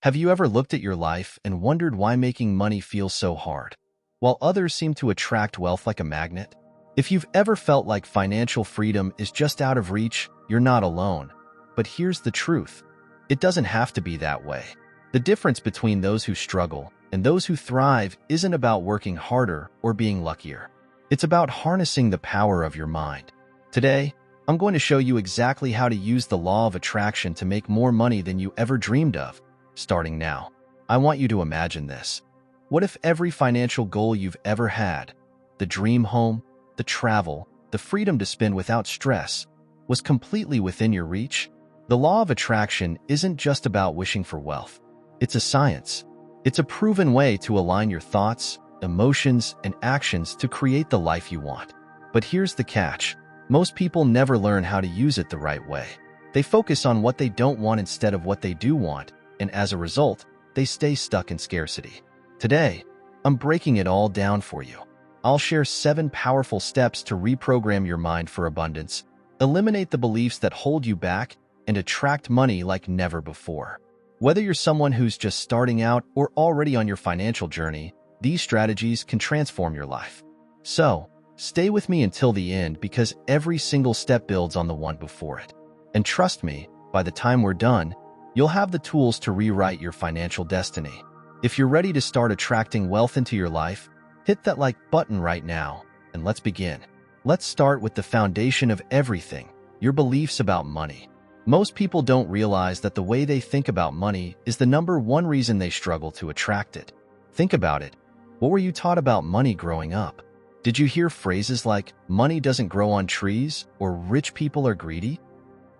Have you ever looked at your life and wondered why making money feels so hard, while others seem to attract wealth like a magnet? If you've ever felt like financial freedom is just out of reach, you're not alone. But here's the truth. It doesn't have to be that way. The difference between those who struggle and those who thrive isn't about working harder or being luckier. It's about harnessing the power of your mind. Today, I'm going to show you exactly how to use the law of attraction to make more money than you ever dreamed of. Starting now, I want you to imagine this. What if every financial goal you've ever had, the dream home, the travel, the freedom to spend without stress, was completely within your reach? The law of attraction isn't just about wishing for wealth. It's a science. It's a proven way to align your thoughts, emotions, and actions to create the life you want. But here's the catch. Most people never learn how to use it the right way. They focus on what they don't want instead of what they do want, and as a result, they stay stuck in scarcity. Today, I'm breaking it all down for you. I'll share 7 powerful steps to reprogram your mind for abundance, eliminate the beliefs that hold you back, and attract money like never before. Whether you're someone who's just starting out or already on your financial journey, these strategies can transform your life. So, stay with me until the end because every single step builds on the one before it. And trust me, by the time we're done, you'll have the tools to rewrite your financial destiny. If you're ready to start attracting wealth into your life, hit that like button right now, and let's begin. Let's start with the foundation of everything, your beliefs about money. Most people don't realize that the way they think about money is the #1 reason they struggle to attract it. Think about it. What were you taught about money growing up? Did you hear phrases like, money doesn't grow on trees, or rich people are greedy?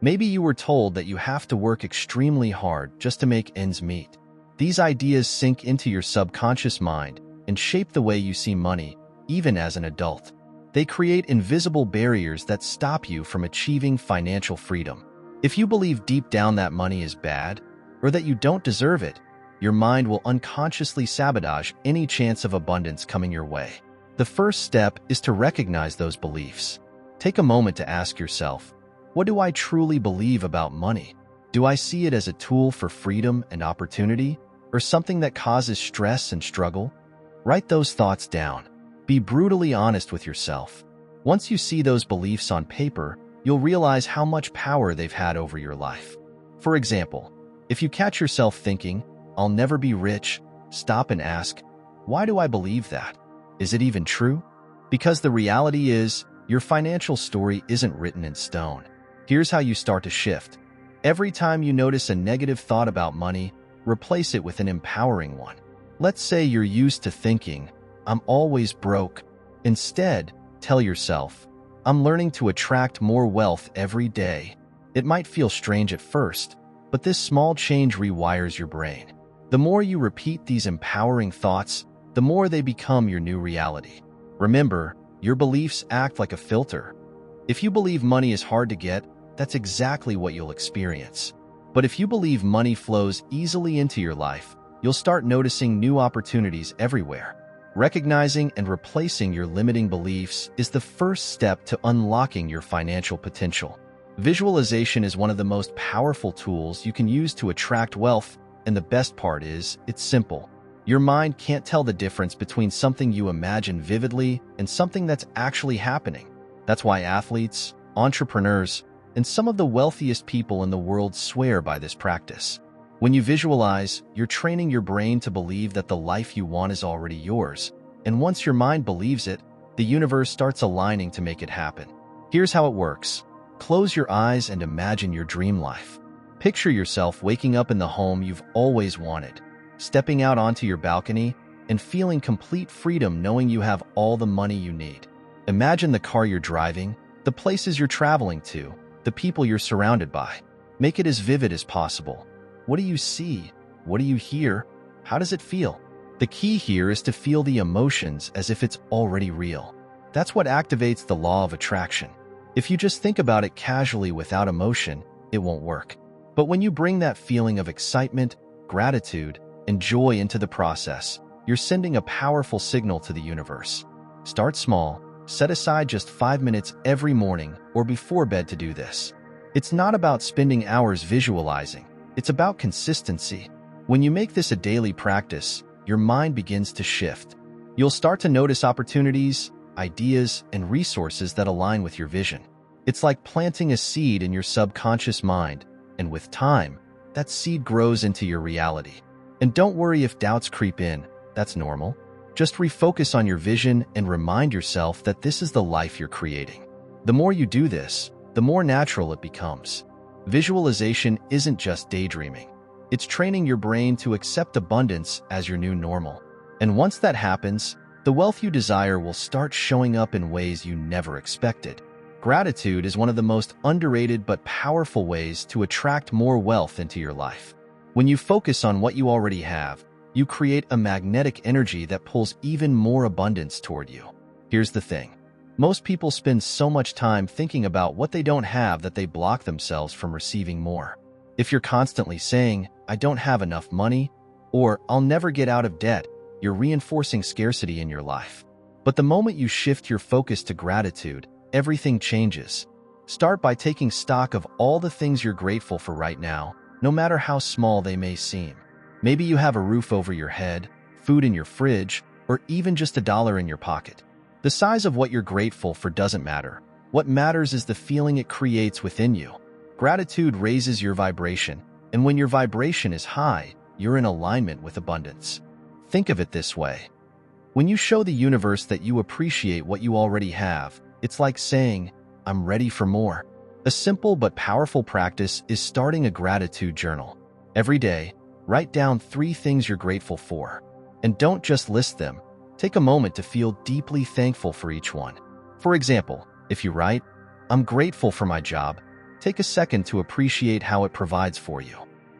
Maybe you were told that you have to work extremely hard just to make ends meet. These ideas sink into your subconscious mind and shape the way you see money, even as an adult. They create invisible barriers that stop you from achieving financial freedom. If you believe deep down that money is bad, or that you don't deserve it, your mind will unconsciously sabotage any chance of abundance coming your way. The first step is to recognize those beliefs. Take a moment to ask yourself, what do I truly believe about money? Do I see it as a tool for freedom and opportunity, or something that causes stress and struggle? Write those thoughts down. Be brutally honest with yourself. Once you see those beliefs on paper, you'll realize how much power they've had over your life. For example, if you catch yourself thinking, I'll never be rich, stop and ask, why do I believe that? Is it even true? Because the reality is, your financial story isn't written in stone. Here's how you start to shift. Every time you notice a negative thought about money, replace it with an empowering one. Let's say you're used to thinking, I'm always broke. Instead, tell yourself, I'm learning to attract more wealth every day. It might feel strange at first, but this small change rewires your brain. The more you repeat these empowering thoughts, the more they become your new reality. Remember, your beliefs act like a filter. If you believe money is hard to get, that's exactly what you'll experience. But if you believe money flows easily into your life, you'll start noticing new opportunities everywhere. Recognizing and replacing your limiting beliefs is the first step to unlocking your financial potential. Visualization is one of the most powerful tools you can use to attract wealth, and the best part is, it's simple. Your mind can't tell the difference between something you imagine vividly and something that's actually happening. That's why athletes, entrepreneurs, and some of the wealthiest people in the world swear by this practice. When you visualize, you're training your brain to believe that the life you want is already yours. And once your mind believes it, the universe starts aligning to make it happen. Here's how it works. Close your eyes and imagine your dream life. Picture yourself waking up in the home you've always wanted, stepping out onto your balcony, and feeling complete freedom knowing you have all the money you need. Imagine the car you're driving, the places you're traveling to, the people you're surrounded by. Make it as vivid as possible. What do you see? What do you hear? How does it feel? The key here is to feel the emotions as if it's already real. That's what activates the law of attraction. If you just think about it casually without emotion, it won't work. But when you bring that feeling of excitement, gratitude, and joy into the process, you're sending a powerful signal to the universe. Start small. Set aside just 5 minutes every morning or before bed to do this. It's not about spending hours visualizing. It's about consistency. When you make this a daily practice, your mind begins to shift. You'll start to notice opportunities, ideas, and resources that align with your vision. It's like planting a seed in your subconscious mind, and with time, that seed grows into your reality. And don't worry if doubts creep in, that's normal. Just refocus on your vision and remind yourself that this is the life you're creating. The more you do this, the more natural it becomes. Visualization isn't just daydreaming. It's training your brain to accept abundance as your new normal. And once that happens, the wealth you desire will start showing up in ways you never expected. Gratitude is one of the most underrated but powerful ways to attract more wealth into your life. When you focus on what you already have, you create a magnetic energy that pulls even more abundance toward you. Here's the thing. Most people spend so much time thinking about what they don't have that they block themselves from receiving more. If you're constantly saying, "I don't have enough money," or "I'll never get out of debt," you're reinforcing scarcity in your life. But the moment you shift your focus to gratitude, everything changes. Start by taking stock of all the things you're grateful for right now, no matter how small they may seem. Maybe you have a roof over your head, food in your fridge, or even just $1 in your pocket. The size of what you're grateful for doesn't matter. What matters is the feeling it creates within you. Gratitude raises your vibration, and when your vibration is high, you're in alignment with abundance. Think of it this way. When you show the universe that you appreciate what you already have, it's like saying, "I'm ready for more." A simple but powerful practice is starting a gratitude journal. Every day, write down 3 things you're grateful for. And don't just list them. Take a moment to feel deeply thankful for each one. For example, if you write, "I'm grateful for my job," take a second to appreciate how it provides for you.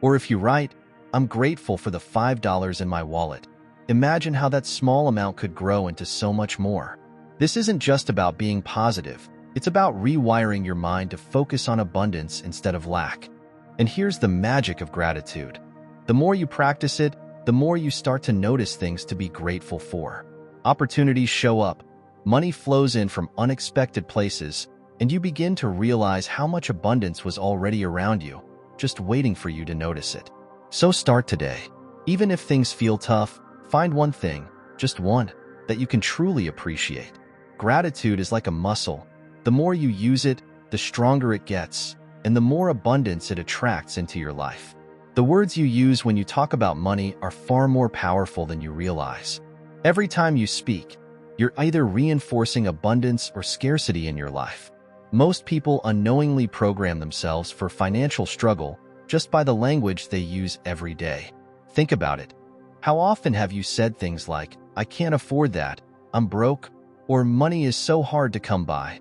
Or if you write, "I'm grateful for the $5 in my wallet," imagine how that small amount could grow into so much more. This isn't just about being positive. It's about rewiring your mind to focus on abundance instead of lack. And here's the magic of gratitude. The more you practice it, the more you start to notice things to be grateful for. Opportunities show up, money flows in from unexpected places, and you begin to realize how much abundance was already around you, just waiting for you to notice it. So start today. Even if things feel tough, find one thing, just one, that you can truly appreciate. Gratitude is like a muscle. The more you use it, the stronger it gets, and the more abundance it attracts into your life. The words you use when you talk about money are far more powerful than you realize. Every time you speak, you're either reinforcing abundance or scarcity in your life. Most people unknowingly program themselves for financial struggle just by the language they use every day. Think about it. How often have you said things like, "I can't afford that," "I'm broke," or "money is so hard to come by"?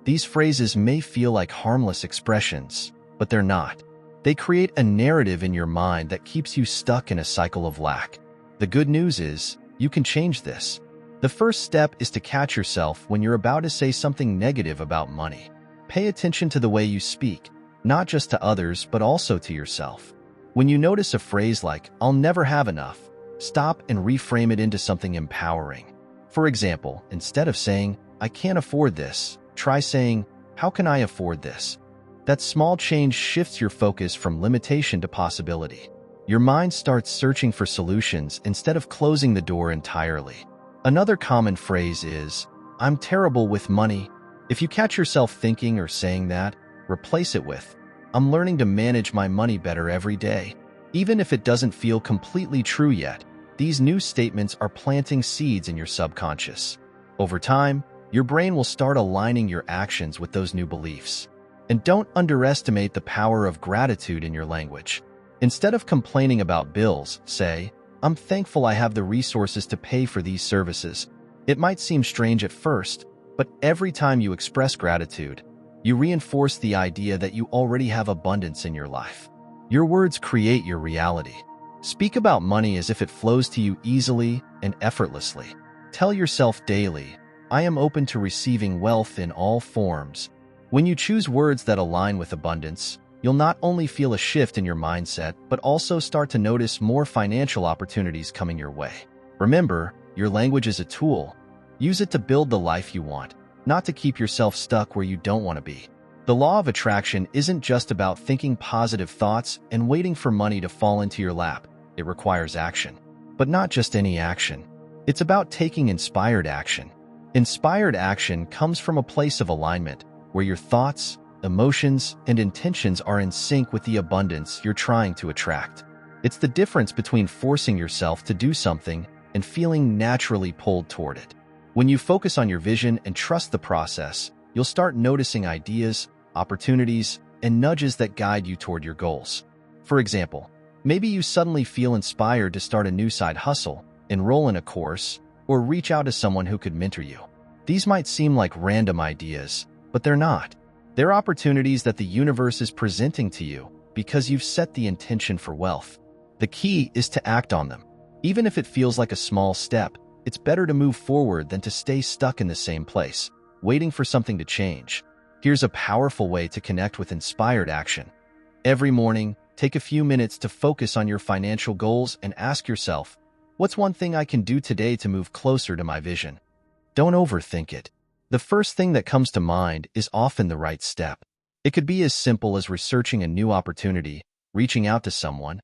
These phrases may feel like harmless expressions, but they're not. They create a narrative in your mind that keeps you stuck in a cycle of lack. The good news is, you can change this. The first step is to catch yourself when you're about to say something negative about money. Pay attention to the way you speak, not just to others, but also to yourself. When you notice a phrase like, "I'll never have enough," stop and reframe it into something empowering. For example, instead of saying, "I can't afford this," try saying, "How can I afford this?" That small change shifts your focus from limitation to possibility. Your mind starts searching for solutions instead of closing the door entirely. Another common phrase is, "I'm terrible with money." If you catch yourself thinking or saying that, replace it with, "I'm learning to manage my money better every day." Even if it doesn't feel completely true yet, these new statements are planting seeds in your subconscious. Over time, your brain will start aligning your actions with those new beliefs. And don't underestimate the power of gratitude in your language. Instead of complaining about bills, say, "I'm thankful I have the resources to pay for these services." It might seem strange at first, but every time you express gratitude, you reinforce the idea that you already have abundance in your life. Your words create your reality. Speak about money as if it flows to you easily and effortlessly. Tell yourself daily, "I am open to receiving wealth in all forms." When you choose words that align with abundance, you'll not only feel a shift in your mindset, but also start to notice more financial opportunities coming your way. Remember, your language is a tool. Use it to build the life you want, not to keep yourself stuck where you don't want to be. The law of attraction isn't just about thinking positive thoughts and waiting for money to fall into your lap. it requires action. But not just any action. It's about taking inspired action. Inspired action comes from a place of alignment, where your thoughts, emotions, and intentions are in sync with the abundance you're trying to attract. It's the difference between forcing yourself to do something and feeling naturally pulled toward it. When you focus on your vision and trust the process, you'll start noticing ideas, opportunities, and nudges that guide you toward your goals. For example, maybe you suddenly feel inspired to start a new side hustle, enroll in a course, or reach out to someone who could mentor you. These might seem like random ideas, but they're not. They're opportunities that the universe is presenting to you because you've set the intention for wealth. The key is to act on them. Even if it feels like a small step, it's better to move forward than to stay stuck in the same place, waiting for something to change. Here's a powerful way to connect with inspired action. Every morning, take a few minutes to focus on your financial goals and ask yourself, what's one thing I can do today to move closer to my vision? Don't overthink it. The first thing that comes to mind is often the right step. It could be as simple as researching a new opportunity, reaching out to someone,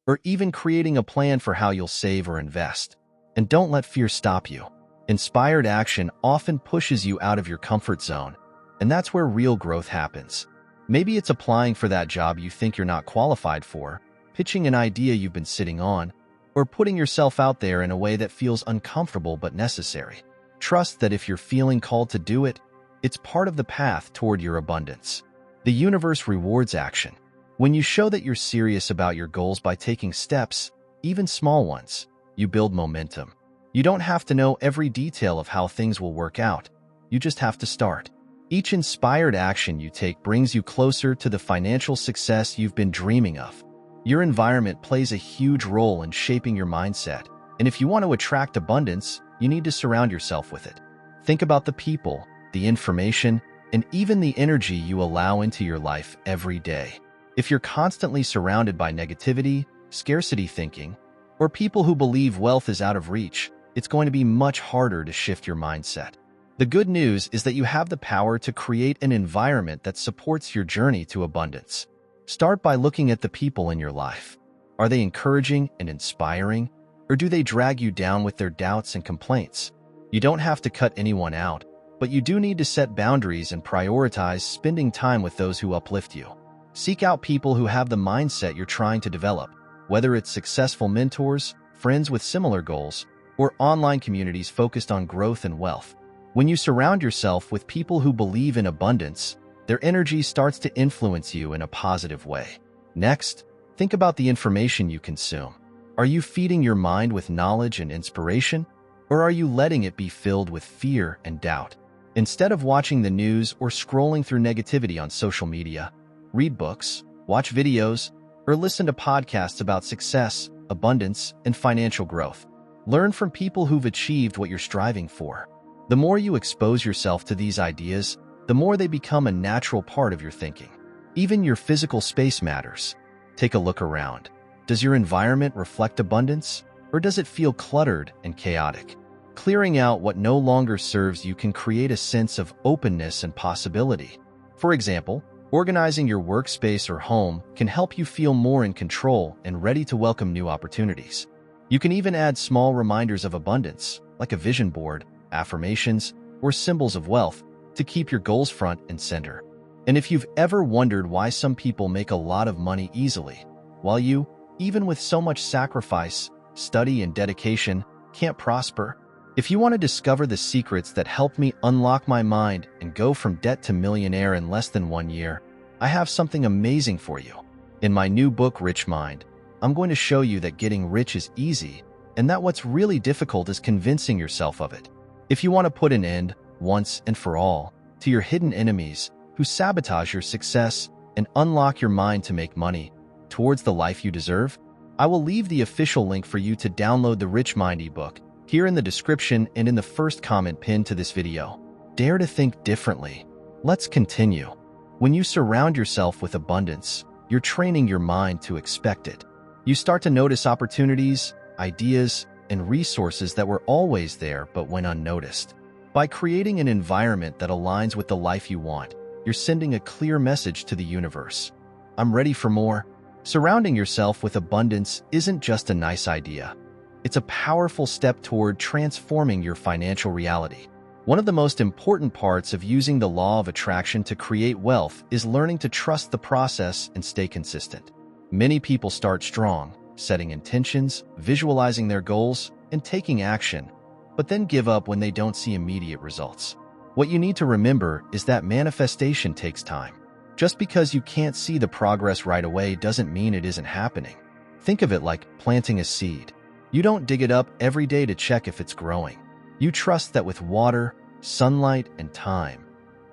or even creating a plan for how you'll save or invest. And don't let fear stop you. Inspired action often pushes you out of your comfort zone, and that's where real growth happens. Maybe it's applying for that job you think you're not qualified for, pitching an idea you've been sitting on, or putting yourself out there in a way that feels uncomfortable but necessary. Trust that if you're feeling called to do it, it's part of the path toward your abundance. The universe rewards action. When you show that you're serious about your goals by taking steps, even small ones, you build momentum. You don't have to know every detail of how things will work out. You just have to start. Each inspired action you take brings you closer to the financial success you've been dreaming of. Your environment plays a huge role in shaping your mindset, and if you want to attract abundance, you need to surround yourself with it. Think about the people, the information, and even the energy you allow into your life every day. If you're constantly surrounded by negativity, scarcity thinking, or people who believe wealth is out of reach, it's going to be much harder to shift your mindset. The good news is that you have the power to create an environment that supports your journey to abundance. Start by looking at the people in your life. Are they encouraging and inspiring, or do they drag you down with their doubts and complaints? You don't have to cut anyone out, but you do need to set boundaries and prioritize spending time with those who uplift you. Seek out people who have the mindset you're trying to develop, whether it's successful mentors, friends with similar goals, or online communities focused on growth and wealth. When you surround yourself with people who believe in abundance, their energy starts to influence you in a positive way. Next, think about the information you consume. Are you feeding your mind with knowledge and inspiration, or are you letting it be filled with fear and doubt? Instead of watching the news or scrolling through negativity on social media, read books, watch videos, or listen to podcasts about success, abundance, and financial growth. Learn from people who've achieved what you're striving for. The more you expose yourself to these ideas, the more they become a natural part of your thinking. Even your physical space matters. Take a look around. Does your environment reflect abundance, or does it feel cluttered and chaotic? Clearing out what no longer serves you can create a sense of openness and possibility. For example, organizing your workspace or home can help you feel more in control and ready to welcome new opportunities. You can even add small reminders of abundance, like a vision board, affirmations, or symbols of wealth, to keep your goals front and center. And if you've ever wondered why some people make a lot of money easily, while you, even with so much sacrifice, study, and dedication, can't prosper, if you want to discover the secrets that helped me unlock my mind and go from debt to millionaire in less than 1 year, I have something amazing for you. In my new book, Rich Mind, I'm going to show you that getting rich is easy, and that what's really difficult is convincing yourself of it. If you want to put an end, once and for all, to your hidden enemies who sabotage your success and unlock your mind to make money towards the life you deserve, I will leave the official link for you to download the Rich Mind ebook here in the description and in the first comment pinned to this video. Dare to think differently. Let's continue. When you surround yourself with abundance, you're training your mind to expect it. You start to notice opportunities, ideas, and resources that were always there but went unnoticed. By creating an environment that aligns with the life you want, you're sending a clear message to the universe. I'm ready for more. Surrounding yourself with abundance isn't just a nice idea. It's a powerful step toward transforming your financial reality. One of the most important parts of using the law of attraction to create wealth is learning to trust the process and stay consistent. Many people start strong, setting intentions, visualizing their goals, and taking action, but then give up when they don't see immediate results. What you need to remember is that manifestation takes time. Just because you can't see the progress right away doesn't mean it isn't happening. Think of it like planting a seed. You don't dig it up every day to check if it's growing. You trust that with water, sunlight, and time,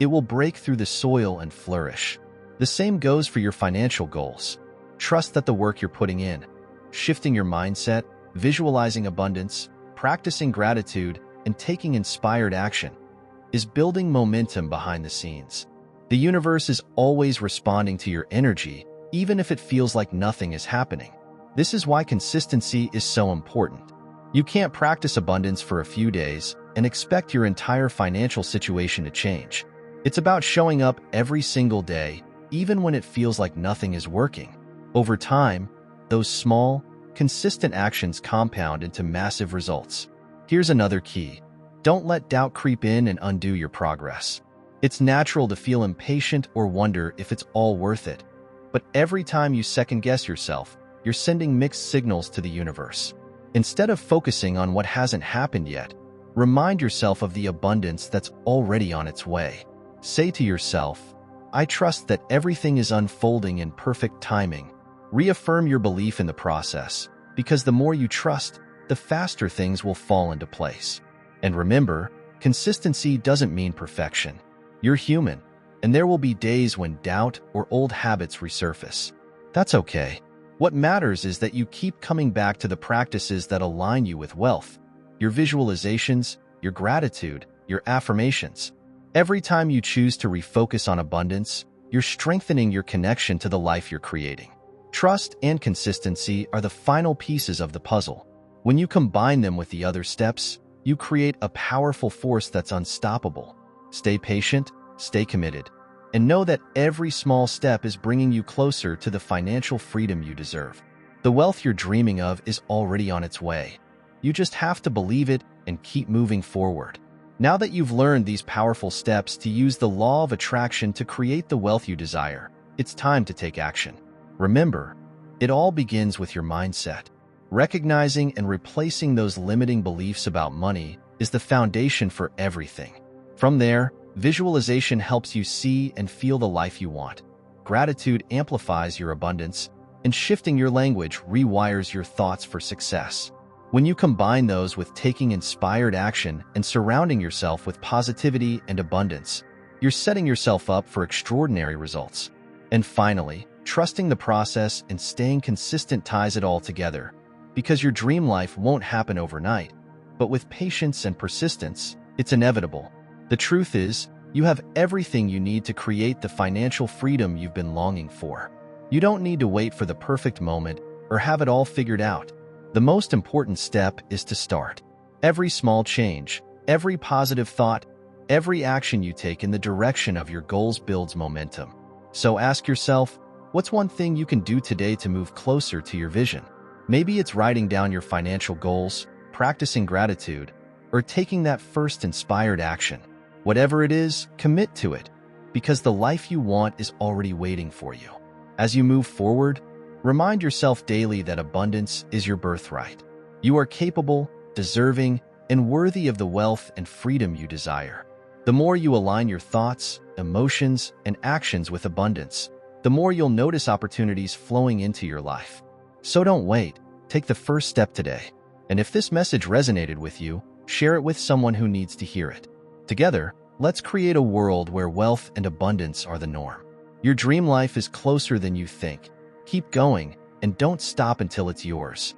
it will break through the soil and flourish. The same goes for your financial goals. Trust that the work you're putting in, shifting your mindset, visualizing abundance, practicing gratitude, and taking inspired action, is building momentum behind the scenes. The universe is always responding to your energy, even if it feels like nothing is happening. This is why consistency is so important. You can't practice abundance for a few days and expect your entire financial situation to change. It's about showing up every single day, even when it feels like nothing is working. Over time, those small, consistent actions compound into massive results. Here's another key. Don't let doubt creep in and undo your progress. It's natural to feel impatient or wonder if it's all worth it. But every time you second-guess yourself, you're sending mixed signals to the universe. Instead of focusing on what hasn't happened yet, remind yourself of the abundance that's already on its way. Say to yourself, I trust that everything is unfolding in perfect timing. Reaffirm your belief in the process, because the more you trust, the faster things will fall into place. And remember, consistency doesn't mean perfection. You're human, and there will be days when doubt or old habits resurface. That's okay. What matters is that you keep coming back to the practices that align you with wealth, your visualizations, your gratitude, your affirmations. Every time you choose to refocus on abundance, you're strengthening your connection to the life you're creating. Trust and consistency are the final pieces of the puzzle. When you combine them with the other steps, you create a powerful force that's unstoppable. Stay patient, stay committed, and know that every small step is bringing you closer to the financial freedom you deserve. The wealth you're dreaming of is already on its way. You just have to believe it and keep moving forward. Now that you've learned these powerful steps to use the law of attraction to create the wealth you desire, it's time to take action. Remember, it all begins with your mindset. Recognizing and replacing those limiting beliefs about money is the foundation for everything. From there, visualization helps you see and feel the life you want. Gratitude amplifies your abundance, and shifting your language rewires your thoughts for success. When you combine those with taking inspired action and surrounding yourself with positivity and abundance, you're setting yourself up for extraordinary results. And finally, trusting the process and staying consistent ties it all together, because your dream life won't happen overnight, but with patience and persistence, it's inevitable. The truth is, you have everything you need to create the financial freedom you've been longing for. You don't need to wait for the perfect moment or have it all figured out. The most important step is to start. Every small change, every positive thought, every action you take in the direction of your goals builds momentum. So ask yourself, what's one thing you can do today to move closer to your vision? Maybe it's writing down your financial goals, practicing gratitude, or taking that first inspired action. Whatever it is, commit to it, because the life you want is already waiting for you. As you move forward, remind yourself daily that abundance is your birthright. You are capable, deserving, and worthy of the wealth and freedom you desire. The more you align your thoughts, emotions, and actions with abundance, the more you'll notice opportunities flowing into your life. So don't wait. Take the first step today. And if this message resonated with you, share it with someone who needs to hear it. Together, let's create a world where wealth and abundance are the norm. Your dream life is closer than you think. Keep going, and don't stop until it's yours.